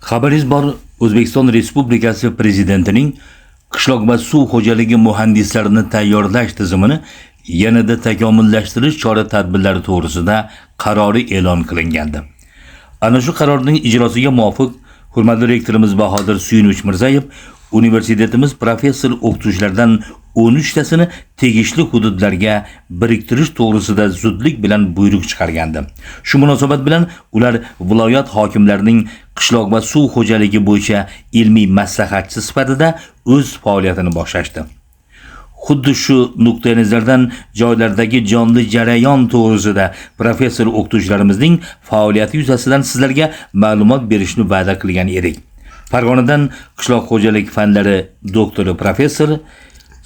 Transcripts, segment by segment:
Xabaringiz bor, O'zbekiston Respublikasi Prezidentining qishloq va suv xo'jaligi muhandislarini tayyorlash tizimini yanada takomillashtirish chora-tadbirlari to'g'risida qarori e'lon qilingandi. Ana shu qarorning ijrosiga muvofiq hurmatli rektorimiz Bahodir Suyunich Mirzayev universitetimiz professor o'qituvchilaridan 13 tasini tegishli hududlarga biriktirish to'g'risida zudlik bilan buyruq chiqargandi. Shu munosabat bilan ular viloyat hokimlarining qishloq va suv xo'jaligi bo'yicha ilmiy maslahatchi sifatida o'z faoliyatini boshlashdi. Xuddi shu nuqtai nazardan joylardagi jonli jarayon to'g'risida professor o'qituvchilarimizning faoliyati yuzasidan sizlarga ma'lumot berishni va'da qilgan edik. Farg'onadan qishloq xo'jaligi fanlari doktori professor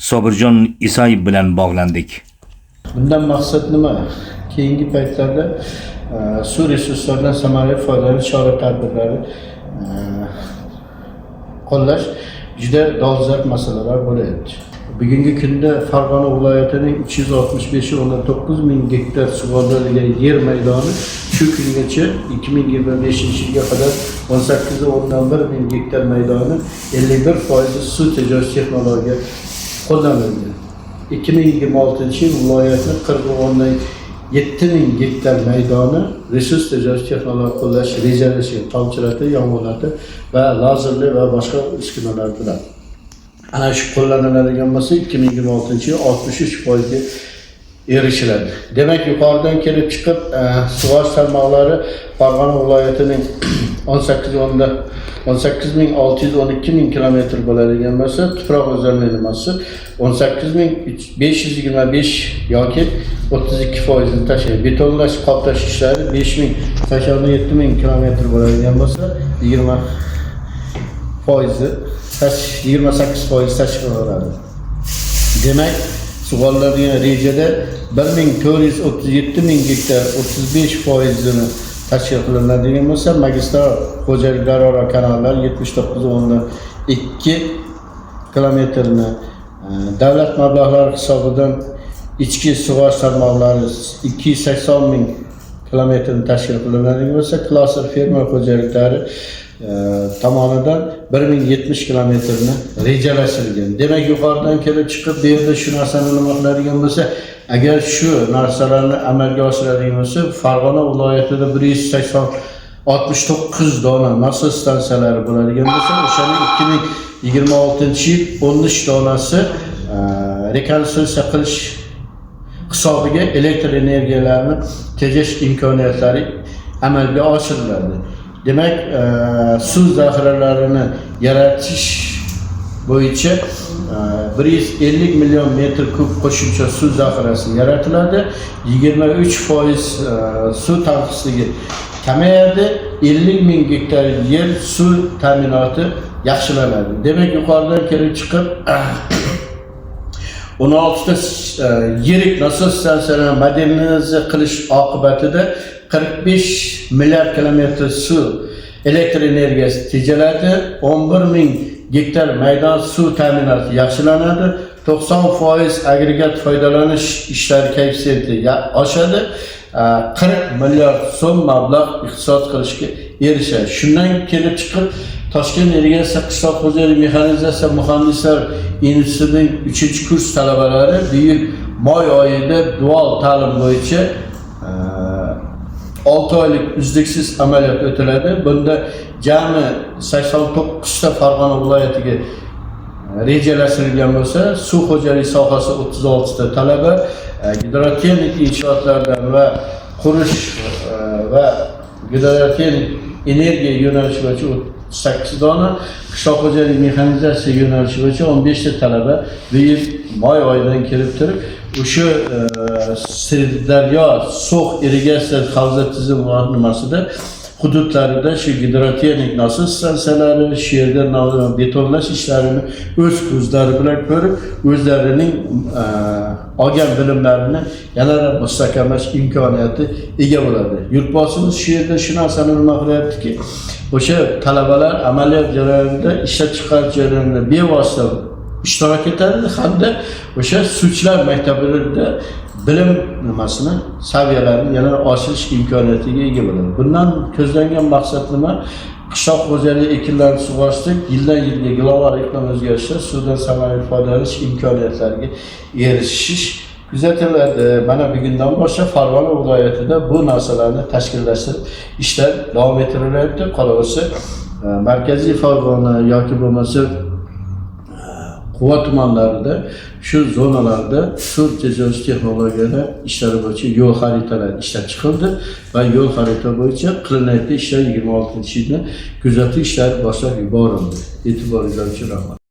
Sobirjon Isayev bilan bog'landik. Bundan maqsad nima? Keyingi paytlarda suv resurslaridan samarali foydalanish chora-tadbirlari qo'llash juda dolzarb masalalar bo'lyapti. Bugungi kunda Farg'ona viloyatining 365.9 ming gektar sug'oriladigan yer maydoni shu kungacha 2025-yilga qadar 18.1 ming gektar maydoni 51% suv tejash texnologiya qo'llanilgan. 2026-yil viloyatning 40.7 ming gektar maydoni resurs tejash texnologiya qo'llash rejalashgan tomchilati, yomg'irlati va lazerli va boshqa uskunalar bilan. Ana shu qo'llaniladigan bo'lsa 2026-yil 63% ga erishiladi. Demak, yuqoridan kelib chiqib sug'orish tarmoqlari Farg'ona viloyatining 18.612 ming kilometr bo'ladigan bo'lsa, tuproq o'zanligi massasi 18.525 yoki 32% ni tashlaydi. Betonlash, qoplash ishlari 5.087 ming kilometr bo'ladigan bo'lsa, 28% tashkil qiladi. Demak, sug'oriladigan rejada 1437 ming gektar 35% ni tashkil qilinadigan bo'lsa, magistral xo'jaliklararo kanallar 79.2 kilometrni, davlat mablag'lari hisobidan ichki sug'orish tarmoqlari 280 ming kilometrni tashkil qilinadigan bo'lsa, klaster fermer xo'jaliklari tomonidan 1070 kilometrni rejalashtirilgan. Demak, yuqoridan kelib chiqib bu yerda shu narsani nima qiladigan bo'lsa, agar shu narsalarni amalga oshiradigan bo'lsa, Farg'ona viloyatida 169 dona nasos stansiyalari bo'ladigan bo'lsa, o'shaning 2026-yil 13 donasi rekonstruksiya qilish hisobiga elektr energiyalarini tejash imkoniyatlari amalga oshiriladi. Demak, suv zaxiralarini yaratish bo'yicha 150 million metr kub qo'shimcha suv zaxirasi yaratiladi. 23% suv tanqisligi kamayadi. 50 ming gektar yer suv ta'minoti yaxshilanadi. Demak, yuqoridan kelib chiqib 16 ta yirik nasos stansiyalarini modernizatsiya qilish oqibatida 45 milliard kilometr suv elektr energiyasi tejaladi, 11 ming gektar maydon suv ta'minoti yaxshilanadi, 90% agregat foydalanish ishlari koeffitsiyenti oshadi, 40 milliard so'm mablag' iqtisod qilishga erishadi. Shundan kelib chiqib Toshkent Irrigatsiya qishloq xo'jaligi mexanizatsiya muhandislar institutining 3-kurs talabalari bu yil may oyida dual ta'lim bo'yicha 6 oylik uzluksiz amaliyot o'tiladi. Bunda jami 89 ta Farg'ona viloyatiga rejalashtirilgan bo'lsa, suv xo'jaligi sohasi 36 ta talaba, gidrotexnik inshootlardan va qurish va gidrotexnik energiya yo'nalishi bo'yicha 8 dona, qishloq xo'jaligi mexanizatsiya yo'nalishi bo'yicha 15 ta talaba bu yil may oyidan kelib turib, o'sha Sirdaryo suv irrigatsiya havza tizimi nimasida hududlarida shu gidrotexnik nasos stansiyalari, shu yerda betonlash ishlarini o'z ko'zlari bilan ko'rib, o'zlarining olgan bilimlarini yanada mustahkamlash imkoniyati ega bo'ladi. Yurtboshimiz shu yerda shu narsani nima qilyaptiki, o'sha talabalar amaliyot jarayonida ishlab chiqarish jarayonida bevosita ishtirok etadi hamda o'sha suvchilar maktablarida bilim nimasini saviyalarini yana oshirish imkoniyatiga ega bo'ladi. Bundan ko'zlangan maqsad nima? qishloq xo'jaligi ekinlarini sug'orishda yildan yilga global iqlim o'zgarishida suvdan samarali foydalanish imkoniyatlariga erishish kuzatiladi. Mana bugundan boshlab Farg'ona viloyatida bu narsalarni tashkillashtirib ishlar davom ettirilyapti. Qolaversa markaziy Farg'ona yoki bo'lmasa Quva tumanlarida shu zonalarda suv tejash texnologiyalari ishlari bo'yicha yo'l xaritalari ishlab chiqildi va yo'l xarita bo'yicha qilinayotgan ishlar 26-yilda kuzatuv ishlari boshlab yuborildi. E'tiboringizlar uchun rahmat.